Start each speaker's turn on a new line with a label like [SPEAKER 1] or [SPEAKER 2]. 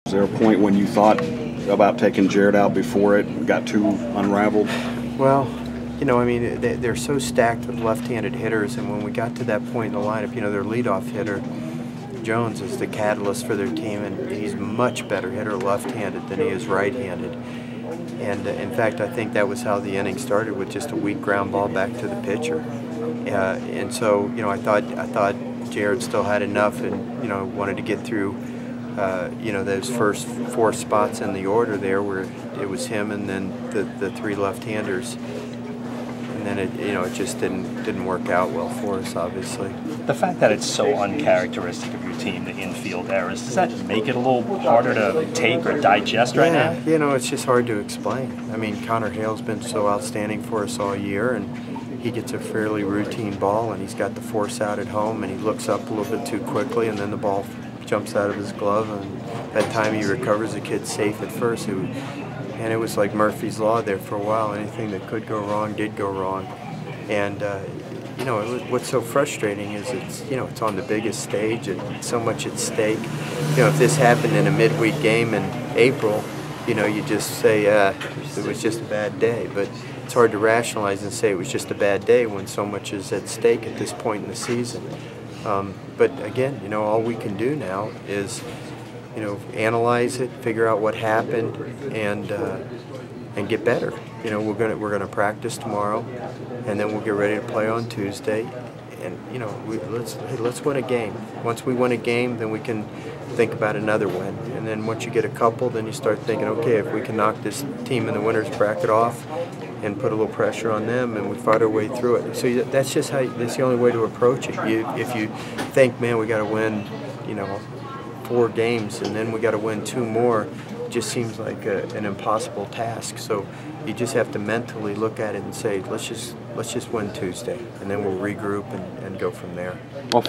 [SPEAKER 1] Was there a point when you thought about taking Jared out before it got too unraveled?
[SPEAKER 2] Well, you know, I mean, they're so stacked with left-handed hitters, and when we got to that point in the lineup, you know, their leadoff hitter, Jones, is the catalyst for their team, and he's a much better hitter left-handed than he is right-handed. And in fact, I think that was how the inning started, with just a weak ground ball back to the pitcher. And so, you know, I thought Jared still had enough, and you know, wanted to get through, you know, those first 4 spots in the order there, where it was him and then the 3 left-handers. And then it just didn't work out well for us, obviously.
[SPEAKER 3] The fact that it's so uncharacteristic of your team, the infield errors, does that make it a little harder to take or digest right now?
[SPEAKER 2] You know, it's just hard to explain. I mean, Connor Hale's been so outstanding for us all year, and he gets a fairly routine ball, and he's got the force out at home, and he looks up a little bit too quickly, and then the ball jumps out of his glove, and that time he recovers, the kid's safe at first. And it was like Murphy's Law there for a while. Anything that could go wrong did go wrong. And you know, what's so frustrating is it's on the biggest stage and so much at stake. You know, if this happened in a midweek game in April, you know, you just say it was just a bad day. But it's hard to rationalize and say it was just a bad day when so much is at stake at this point in the season. But again, you know, all we can do now is, you know, analyze it, figure out what happened, and get better. You know, we're gonna practice tomorrow, and then we'll get ready to play on Tuesday. And you know, let's win a game. Once we win a game, then we can think about another win. And then once you get a couple, then you start thinking, okay, if we can knock this team in the winner's bracket off and put a little pressure on them, and we fight our way through it. So that's just that's the only way to approach it. If you think, man, we got to win, you know, 4 games, and then we got to win 2 more, it just seems like an impossible task. So you just have to mentally look at it and say, let's just win Tuesday, and then we'll regroup and go from there.
[SPEAKER 1] Well,